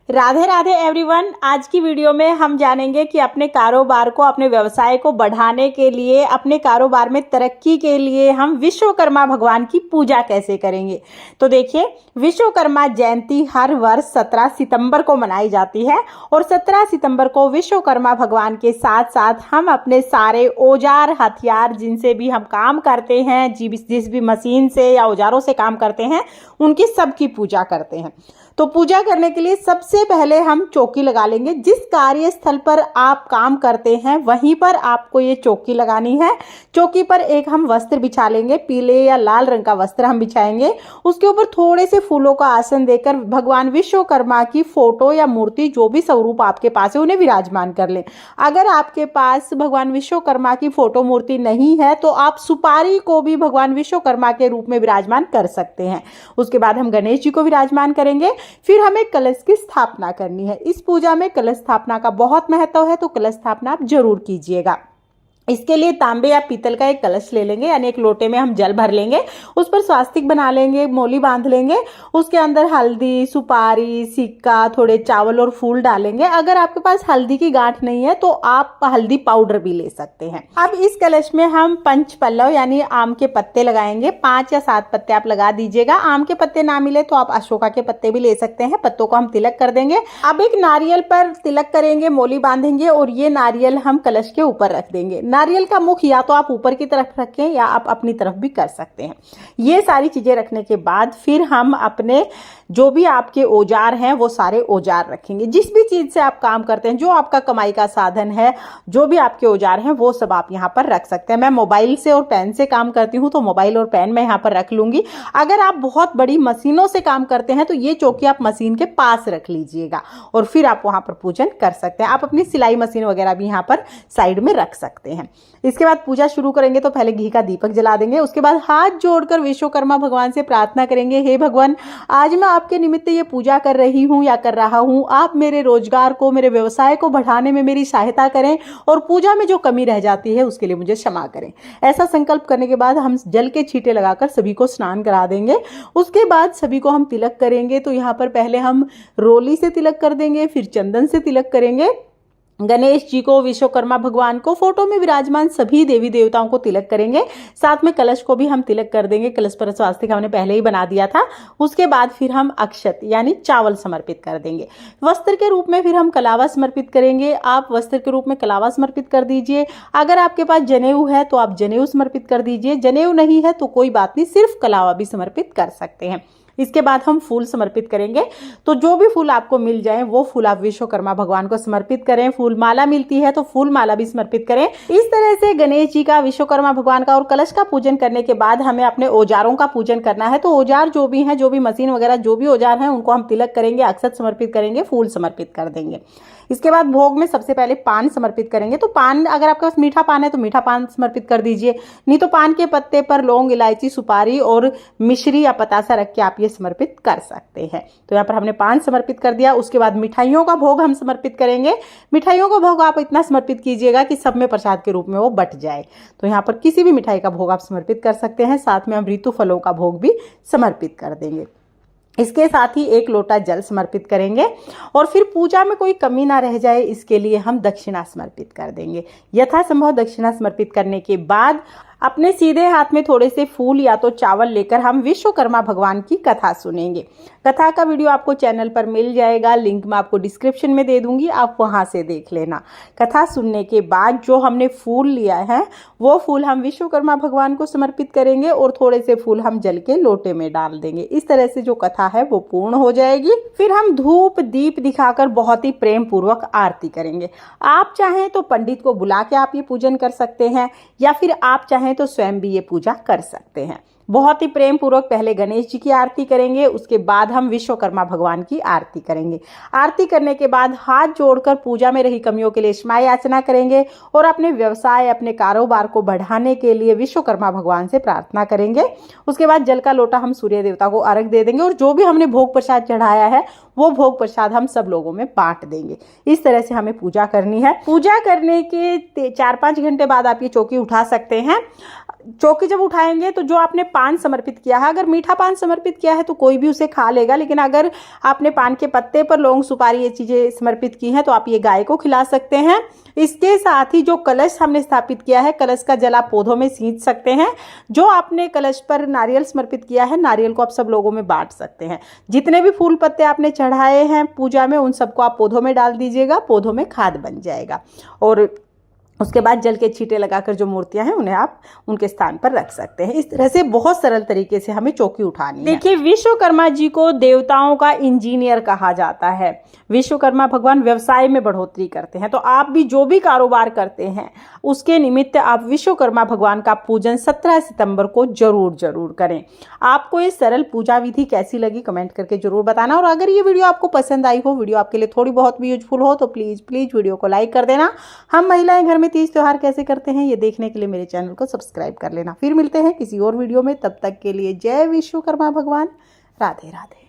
Radhe Radhe everyone. आज की video में हम जानेंगे कि अपने कारोबार को, अपने व्यवसाय को बढ़ाने के लिए, अपने कारोबार में तरक्की के लिए हम विश्वकर्मा भगवान की पूजा कैसे करेंगे। तो देखिए, विश्वकर्मा जयंती हर वर्ष 17 सितंबर को मनाई जाती है और 17 सितंबर को विश्वकर्मा भगवान के साथ साथ हम अपने सारे औजार हथियार जिनसे भी हम काम करते हैं, जिस भी मशीन से या औजारों से काम करते हैं, उनकी सबकी पूजा करते हैं। तो पूजा करने के लिए सबसे पहले हम चौकी लगा लेंगे। जिस कार्यस्थल पर आप काम करते हैं वहीं पर आपको ये चौकी लगानी है। चौकी पर एक हम वस्त्र बिछा लेंगे, पीले या लाल रंग का वस्त्र हम बिछाएंगे। उसके ऊपर थोड़े से फूलों का आसन देकर भगवान विश्वकर्मा की फोटो या मूर्ति, जो भी स्वरूप आपके पास है, उन्हें विराजमान कर लें। अगर आपके पास भगवान विश्वकर्मा की फोटो मूर्ति नहीं है तो आप सुपारी को भी भगवान विश्वकर्मा के रूप में विराजमान कर सकते हैं। उसके बाद हम गणेश जी को विराजमान करेंगे। फिर हमें कलश की स्थापना करनी है। इस पूजा में कलश स्थापना का बहुत महत्व है, तो कलश स्थापना आप जरूर कीजिएगा। इसके लिए तांबे या पीतल का एक कलश ले लेंगे, यानी एक लोटे में हम जल भर लेंगे। उस पर स्वास्तिक बना लेंगे, मोली बांध लेंगे। उसके अंदर हल्दी, सुपारी, सिक्का, थोड़े चावल और फूल डालेंगे। अगर आपके पास हल्दी की गांठ नहीं है तो आप हल्दी पाउडर भी ले सकते हैं। अब इस कलश में हम पंच पल्लव यानी आम के पत्ते लगाएंगे। 5 या 7 पत्ते आप लगा दीजिएगा। आम के पत्ते ना मिले तो आप अशोका के पत्ते भी ले सकते हैं। पत्तों को हम तिलक कर देंगे। अब एक नारियल पर तिलक करेंगे, मोली बांधेंगे और ये नारियल हम कलश के ऊपर रख देंगे। नारियल का मुख या तो आप ऊपर की तरफ रखें या आप अपनी तरफ भी कर सकते हैं। ये सारी चीजें रखने के बाद फिर हम अपने जो भी आपके औजार हैं वो सारे औजार रखेंगे। जिस भी चीज से आप काम करते हैं, जो आपका कमाई का साधन है, जो भी आपके औजार हैं वो सब आप यहाँ पर रख सकते हैं। मैं मोबाइल से और पेन से काम करती हूँ तो मोबाइल और पेन मैं यहाँ पर रख लूंगी। अगर आप बहुत बड़ी मशीनों से काम करते हैं तो ये चौकी आप मशीन के पास रख लीजिएगा और फिर आप वहां पर पूजन कर सकते हैं। आप अपनी सिलाई मशीन वगैरह भी यहाँ पर साइड में रख सकते हैं। इसके बाद पूजा शुरू करेंगे तो पहले घी का दीपक जला देंगे। उसके बाद हाथ जोड़कर विश्वकर्मा भगवान से प्रार्थना करेंगे, हे भगवान, आज मैं आपके निमित्त ये पूजा कर रही हूँ या कर रहा हूँ। आप मेरे रोजगार को, मेरे व्यवसाय को बढ़ाने में मेरी सहायता करें और पूजा में जो कमी रह जाती है उसके लिए मुझे क्षमा करें। ऐसा संकल्प करने के बाद हम जल के छींटे लगाकर सभी को स्नान करा देंगे। उसके बाद सभी को हम तिलक करेंगे। तो यहाँ पर पहले हम रोली से तिलक कर देंगे, फिर चंदन से तिलक करेंगे। गणेश जी को, विश्वकर्मा भगवान को, फोटो में विराजमान सभी देवी देवताओं को तिलक करेंगे। साथ में कलश को भी हम तिलक कर देंगे। कलश पर स्वास्तिक हमने पहले ही बना दिया था। उसके बाद फिर हम अक्षत यानी चावल समर्पित कर देंगे। वस्त्र के रूप में फिर हम कलावा समर्पित करेंगे। आप वस्त्र के रूप में कलावा समर्पित कर दीजिए। अगर आपके पास जनेऊ है तो आप जनेऊ समर्पित कर दीजिए। जनेऊ नहीं है तो कोई बात नहीं, सिर्फ कलावा भी समर्पित कर सकते हैं। इसके बाद हम फूल समर्पित करेंगे। तो जो भी फूल आपको मिल जाए वो फूल आप विश्वकर्मा भगवान को समर्पित करें। फूल माला मिलती है तो फूल माला भी समर्पित करें। इस तरह से गणेश जी का, विश्वकर्मा भगवान का और कलश का पूजन करने के बाद हमें अपने औजारों का पूजन करना है। तो औजार जो भी हैं, जो भी मशीन वगैरह जो भी औजार हैं, उनको हम तिलक करेंगे, अक्षत समर्पित करेंगे, फूल समर्पित कर देंगे। इसके बाद भोग में सबसे पहले पान समर्पित करेंगे। तो पान, अगर आपके पास मीठा पान है तो मीठा पान समर्पित कर दीजिए, नहीं तो पान के पत्ते पर लौंग, इलायची, सुपारी और मिश्री या पतासा रख के आप ये समर्पित कर सकते हैं। तो यहाँ पर हमने पान समर्पित कर दिया। उसके बाद मिठाइयों का भोग हम समर्पित करेंगे। मिठाइयों का भोग आप इतना समर्पित कीजिएगा कि सब में प्रसाद के रूप में वो बट जाए। तो यहाँ पर किसी भी मिठाई का भोग आप समर्पित कर सकते हैं। साथ में हम ऋतु फलों का भोग भी समर्पित कर देंगे। इसके साथ ही 1 लोटा जल समर्पित करेंगे और फिर पूजा में कोई कमी ना रह जाए इसके लिए हम दक्षिणा समर्पित कर देंगे। यथासंभव दक्षिणा समर्पित करने के बाद अपने सीधे हाथ में थोड़े से फूल या तो चावल लेकर हम विश्वकर्मा भगवान की कथा सुनेंगे। कथा का वीडियो आपको चैनल पर मिल जाएगा, लिंक मैं आपको डिस्क्रिप्शन में दे दूंगी, आप वहां से देख लेना। कथा सुनने के बाद जो हमने फूल लिया है वो फूल हम विश्वकर्मा भगवान को समर्पित करेंगे और थोड़े से फूल हम जल के लोटे में डाल देंगे। इस तरह से जो कथा है वो पूर्ण हो जाएगी। फिर हम धूप दीप दिखाकर बहुत ही प्रेम पूर्वक आरती करेंगे। आप चाहें तो पंडित को बुला के आप ये पूजन कर सकते हैं या फिर आप चाहें तो स्वयं भी ये पूजा कर सकते हैं। बहुत ही प्रेम पूर्वक पहले गणेश जी की आरती करेंगे, उसके बाद हम विश्वकर्मा भगवान की आरती करेंगे। आरती करने के बाद हाथ जोड़कर पूजा में रही कमियों के लिए क्षमा याचना करेंगे और अपने व्यवसाय, अपने कारोबार को बढ़ाने के लिए विश्वकर्मा भगवान से प्रार्थना करेंगे। उसके बाद जल का लोटा हम सूर्य देवता को अर्घ दे देंगे और जो भी हमने भोग प्रसाद चढ़ाया है वो भोग प्रसाद हम सब लोगों में बांट देंगे। इस तरह से हमें पूजा करनी है। पूजा करने के 4-5 घंटे बाद आप ये चौकी उठा सकते हैं। चौकी जब उठाएंगे तो जो आपने पान समर्पित किया है, अगर मीठा पान समर्पित किया है तो कोई भी उसे खा लेगा, लेकिन अगर आपने पान के पत्ते पर लौंग सुपारी ये चीज़ें समर्पित की हैं तो आप ये गाय को खिला सकते हैं। इसके साथ ही जो कलश हमने स्थापित किया है, कलश का जल आप पौधों में सींच सकते हैं। जो आपने कलश पर नारियल समर्पित किया है, नारियल को आप सब लोगों में बांट सकते हैं। जितने भी फूल पत्ते आपने चढ़ाए हैं पूजा में, उन सबको आप पौधों में डाल दीजिएगा, पौधों में खाद बन जाएगा। और उसके बाद जल के छींटे लगाकर जो मूर्तियां हैं उन्हें आप उनके स्थान पर रख सकते हैं। इस तरह से बहुत सरल तरीके से हमें चौकी उठानी है। देखिए, विश्वकर्मा जी को देवताओं का इंजीनियर कहा जाता है। विश्वकर्मा भगवान व्यवसाय में बढ़ोतरी करते हैं, तो आप भी जो भी कारोबार करते हैं उसके निमित्त आप विश्वकर्मा भगवान का पूजन 17 सितंबर को जरूर करें। आपको ये सरल पूजा विधि कैसी लगी कमेंट करके जरूर बताना। और अगर ये वीडियो आपको पसंद आई हो, वीडियो आपके लिए थोड़ी बहुत भी यूजफुल हो, तो प्लीज़ वीडियो को लाइक कर देना। हम महिलाएं घर में तीज त्योहार कैसे करते हैं ये देखने के लिए मेरे चैनल को सब्सक्राइब कर लेना। फिर मिलते हैं किसी और वीडियो में, तब तक के लिए जय विश्वकर्मा भगवान। राधे राधे।